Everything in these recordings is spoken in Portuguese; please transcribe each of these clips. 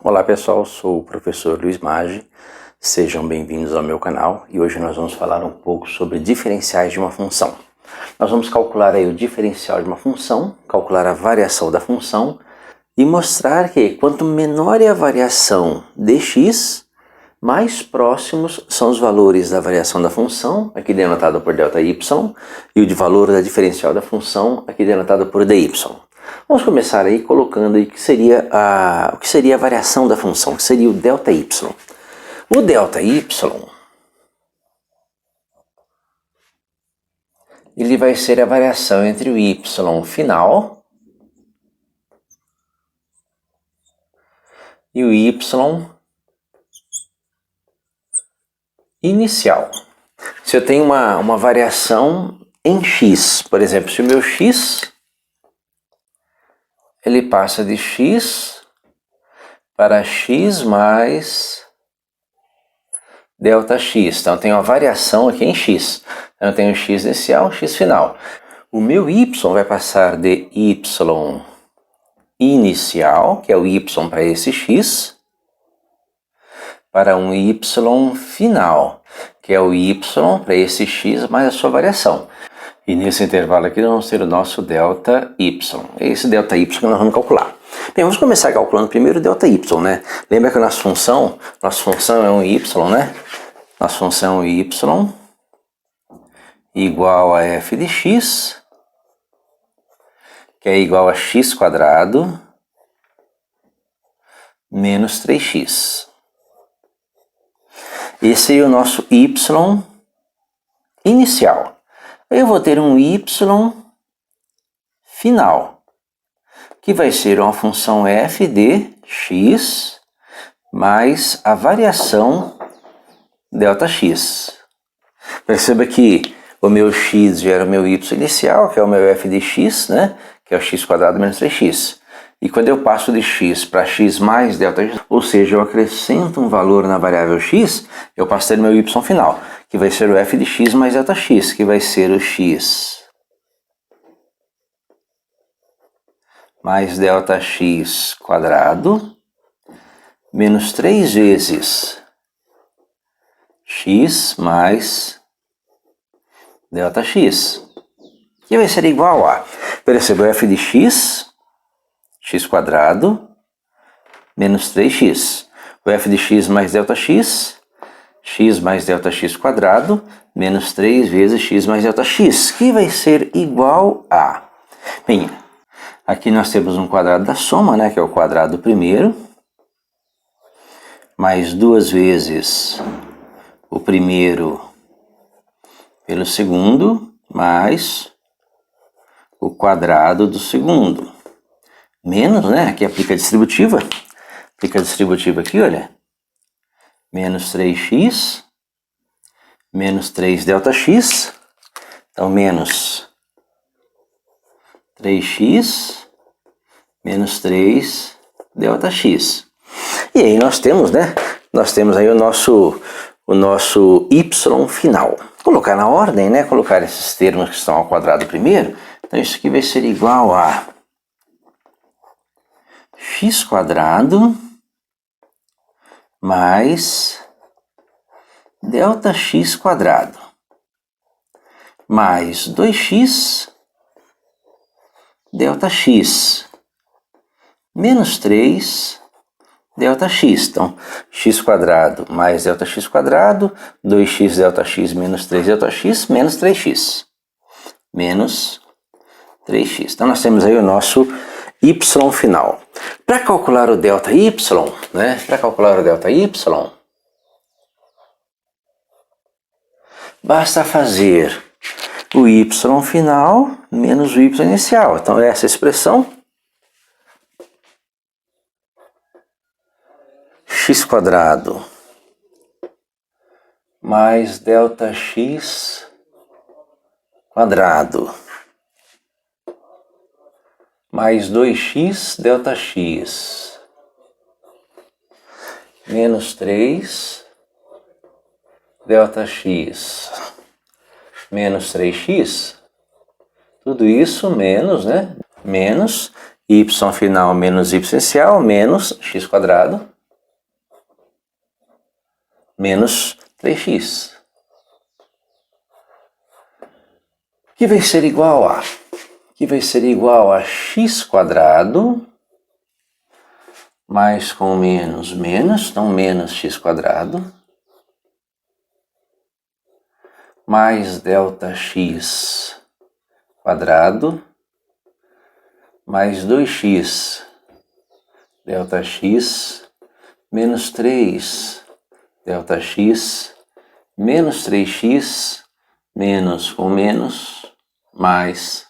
Olá pessoal, sou o professor Luiz Maggi, sejam bem-vindos ao meu canal e hoje nós vamos falar um pouco sobre diferenciais de uma função. Nós vamos calcular aí o diferencial de uma função, calcular a variação da função e mostrar que quanto menor é a variação de x, mais próximos são os valores da variação da função, aqui denotado por ΔY, e o de valor da diferencial da função, aqui denotado por dy. Vamos começar aí colocando aí o que seria a variação da função, que seria o ΔY. O ΔY, ele vai ser a variação entre o y final e o y inicial. Se eu tenho uma variação em x, por exemplo, se o meu x ele passa de x para x mais ΔX. Então eu tenho uma variação aqui em x. Então eu tenho x inicial, x final. O meu y vai passar de y inicial, que é o y para esse x, para um y final, que é o y para esse x mais a sua variação. E nesse intervalo aqui nós vamos ter o nosso ΔY. É esse ΔY que nós vamos calcular. Bem, vamos começar calculando primeiro o ΔY, né? Lembra que a nossa função é um y, né? Nossa função é y igual a f de x, que é igual a x quadrado menos 3x. Esse é o nosso y inicial. Eu vou ter um y final, que vai ser uma função f de x mais a variação ΔX. Perceba que o meu x gera o meu y inicial, que é o meu f de x, né? Que é o x quadrado menos 3x. E quando eu passo de x para x mais ΔX, ou seja, eu acrescento um valor na variável x, eu passo a ter meu y final, que vai ser o f de x mais ΔX, que vai ser o x mais ΔX quadrado menos 3 vezes x mais ΔX, que vai ser igual a, perceba, o f de x, x quadrado, menos 3x. O f de x mais ΔX, x mais ΔX quadrado, menos 3 vezes x mais ΔX, que vai ser igual a... Bem, aqui nós temos um quadrado da soma, né, que é o quadrado primeiro, mais 2 vezes o primeiro pelo segundo, mais o quadrado do segundo. Menos, né? Aqui aplica a distributiva. Aplica a distributiva aqui, olha. Menos 3x, menos 3ΔX. Então, menos 3x, menos 3ΔX. E aí nós temos, né? Nós temos aí o nosso y final. Colocar na ordem, né? Colocar esses termos que estão ao quadrado primeiro. Então, isso aqui vai ser igual a x quadrado mais ΔX quadrado mais 2x ΔX menos 3 ΔX. Então, x quadrado mais ΔX quadrado, 2x ΔX menos 3 ΔX menos 3x. Menos 3x. Então, nós temos aí o nosso y final. Para calcular o ΔY, né? Para calcular o ΔY, basta fazer o y final menos o y inicial. Então, essa expressão, x quadrado mais ΔX quadrado mais 2x ΔX menos 3 ΔX menos 3x, tudo isso menos, né? Menos y final menos y essencial menos x quadrado menos 3x. Que vai ser igual a? Que vai ser igual a x² mais com menos, então menos x² mais ΔX² mais 2x ΔX menos 3 ΔX menos 3x menos com menos mais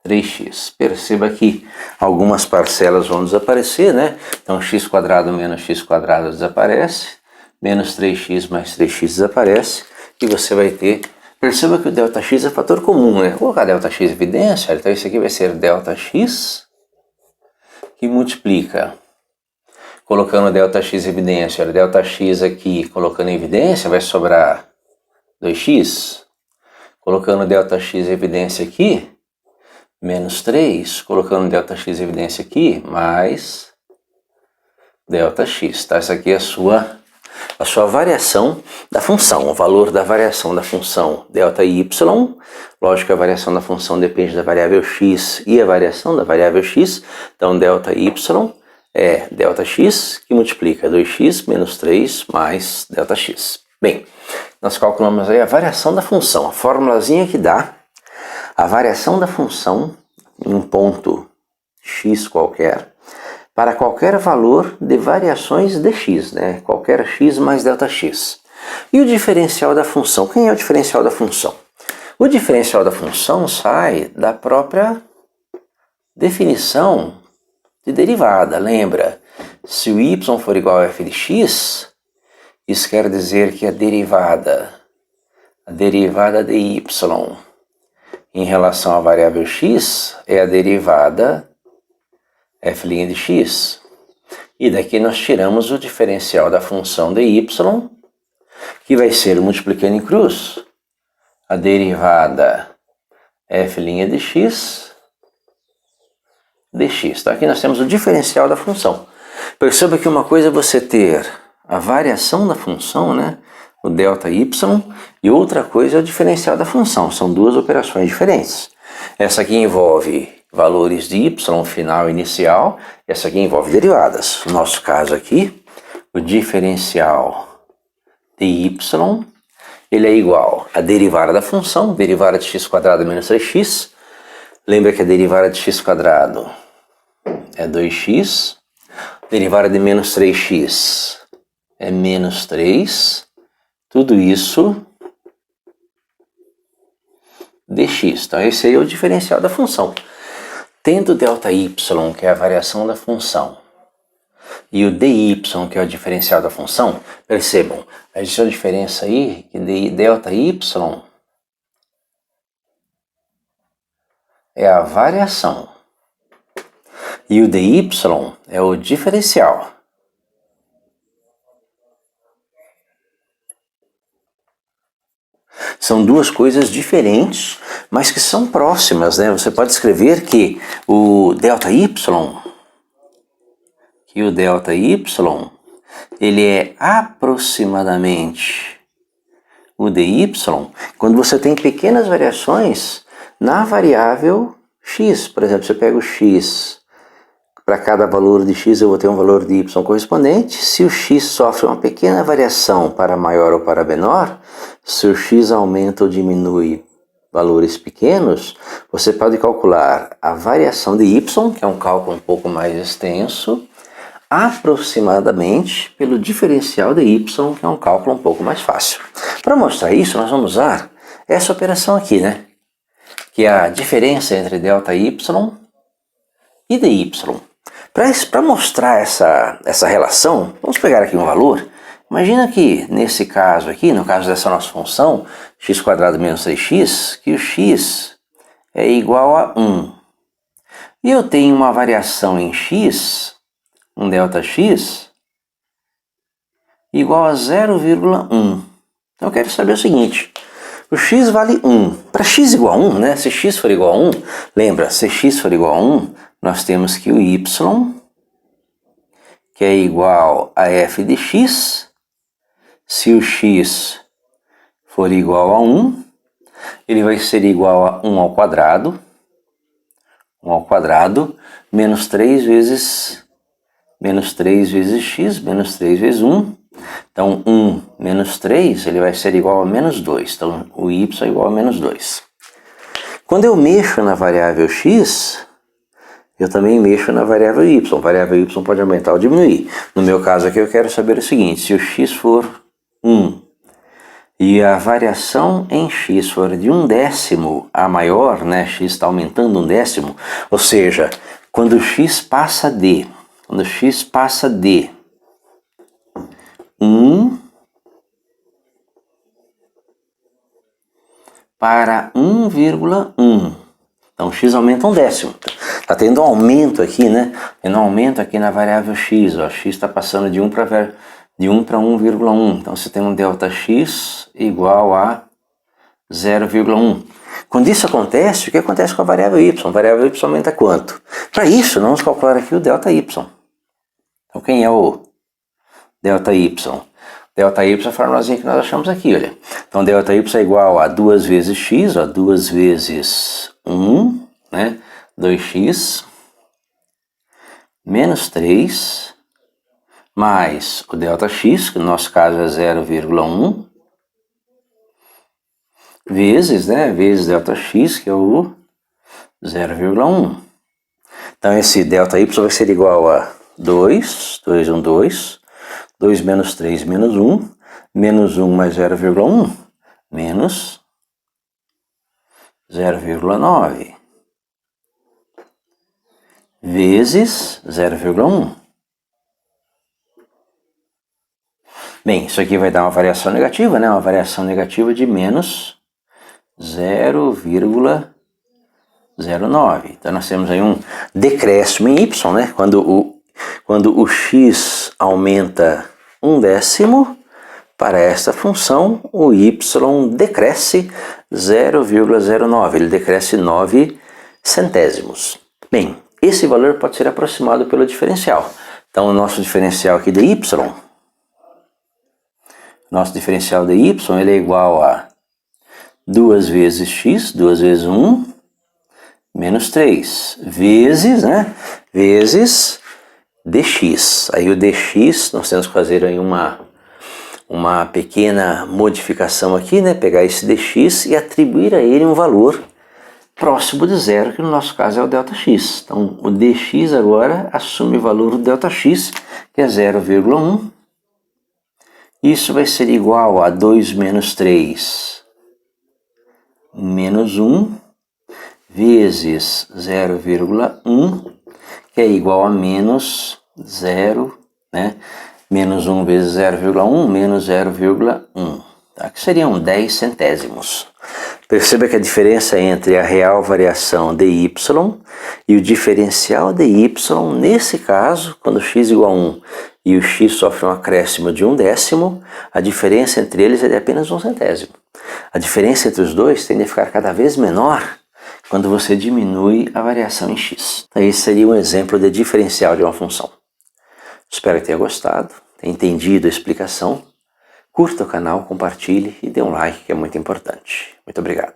3x. Perceba que algumas parcelas vão desaparecer, né? Então x² menos x² desaparece, menos 3x mais 3x desaparece, e você vai ter... Perceba que o ΔX é fator comum, né? Vou colocar ΔX em evidência, então isso aqui vai ser ΔX que multiplica, colocando ΔX em evidência, ΔX aqui colocando em evidência, vai sobrar 2x, colocando ΔX em evidência aqui, menos 3, colocando ΔX em evidência aqui, mais ΔX, tá? Essa aqui é a sua variação da função, o valor da variação da função ΔY. Lógico que a variação da função depende da variável x e a variação da variável x, então ΔY é ΔX que multiplica 2x menos 3 mais ΔX. Bem, nós calculamos aí a variação da função, a formulazinha que dá a variação da função em um ponto x qualquer, para qualquer valor de variações de x, né? Qualquer x mais ΔX. E o diferencial da função? Quem é o diferencial da função? O diferencial da função sai da própria definição de derivada. Lembra? Se o y for igual a f de x, isso quer dizer que a derivada de y em relação à variável x é a derivada f' de x. E daqui nós tiramos o diferencial da função de y, que vai ser, multiplicando em cruz, a derivada f' de x dx. Tá? Aqui nós temos o diferencial da função. Perceba que uma coisa é você ter a variação da função, né? O ΔY, e outra coisa é o diferencial da função. São duas operações diferentes. Essa aqui envolve valores de y final e inicial, essa aqui envolve derivadas. No nosso caso aqui, o diferencial de y, ele é igual à derivada da função, derivada de x² menos 3x. Lembra que a derivada de x² é 2x, derivada de menos 3x é menos 3, tudo isso dx. Então esse aí é o diferencial da função. Tendo ΔY, que é a variação da função, e o dy, que é o diferencial da função, percebam, existe uma diferença aí, que ΔY é a variação, e o dy é o diferencial. São duas coisas diferentes, mas que são próximas, né? Você pode escrever que o ΔY, ele é aproximadamente o dy, quando você tem pequenas variações na variável x. Por exemplo, você pega o x, para cada valor de x eu vou ter um valor de y correspondente. Se o x sofre uma pequena variação para maior ou para menor, se o x aumenta ou diminui valores pequenos, você pode calcular a variação de y, que é um cálculo um pouco mais extenso, aproximadamente pelo diferencial de y, que é um cálculo um pouco mais fácil. Para mostrar isso, nós vamos usar essa operação aqui, né? Que é a diferença entre ΔY e dy. Para mostrar essa relação, vamos pegar aqui um valor. Imagina que nesse caso aqui, no caso dessa nossa função, x² menos 3x, que o x é igual a 1. E eu tenho uma variação em x, um ΔX, igual a 0,1. Então eu quero saber o seguinte, o x vale 1. Para x igual a 1, né? Se x for igual a 1, lembra, se x for igual a 1, nós temos que o y, que é igual a f de x, Se o x for igual a 1, ele vai ser igual a 1 ao quadrado, menos 3 vezes x, menos 3 vezes 1. Então, 1 menos 3, ele vai ser igual a menos 2. Então, o y é igual a menos 2. Quando eu mexo na variável x, eu também mexo na variável y. A variável y pode aumentar ou diminuir. No meu caso aqui, eu quero saber o seguinte: se o x for 1 e a variação em x for de 1/10 a maior, né? X está aumentando 1/10, ou seja, quando x passa de 1 para 1,1. Então x aumenta 1/10. Está tendo um aumento aqui, né? Tendo um aumento aqui na variável x. Ó. X está passando de 1 para 1,1. Então você tem um ΔX igual a 0,1. Quando isso acontece, o que acontece com a variável y? A variável y aumenta quanto? Para isso, nós vamos calcular aqui o ΔY. Então quem é o ΔY? ΔY é a formulazinha que nós achamos aqui, olha. Então ΔY é igual a 2 vezes x, ó, 2 vezes 1, né? 2x, menos 3, mais o ΔX, que no nosso caso é 0,1, vezes, né? Vezes ΔX, que é o 0,1. Então esse ΔY vai ser igual a 2, 2, 1, 2, 2 menos 3, menos 1, menos 1 mais 0,1, menos 0,9, vezes 0,1. Bem, isso aqui vai dar uma variação negativa, né? Uma variação negativa de menos 0,09. Então nós temos aí um decréscimo em y, né? Quando o x aumenta 1/10, para esta função, o y decresce 0,09, ele decresce 9 centésimos. Bem, esse valor pode ser aproximado pelo diferencial. Então, o nosso diferencial aqui de y, ele é igual a 2 vezes x, 2 vezes 1, menos 3, vezes, né? Vezes dx. Aí o dx, nós temos que fazer aí uma pequena modificação aqui, né? Pegar esse dx e atribuir a ele um valor próximo de zero, que no nosso caso é o ΔX. Então, o dx agora assume o valor do ΔX, que é 0,1. Isso vai ser igual a 2 menos 3 menos 1 vezes 0,1, que é igual a menos 0, né? Menos 1 vezes 0,1, menos 0,1, tá? Que seriam 10 centésimos. Perceba que a diferença entre a real variação de y e o diferencial de y, nesse caso, quando x igual a 1 e o x sofre um acréscimo de 1/10, a diferença entre eles é de apenas 1 centésimo. A diferença entre os dois tende a ficar cada vez menor quando você diminui a variação em x. Então, esse seria um exemplo de diferencial de uma função. Espero que tenha gostado, tenha entendido a explicação. Curta o canal, compartilhe e dê um like, que é muito importante. Muito obrigado.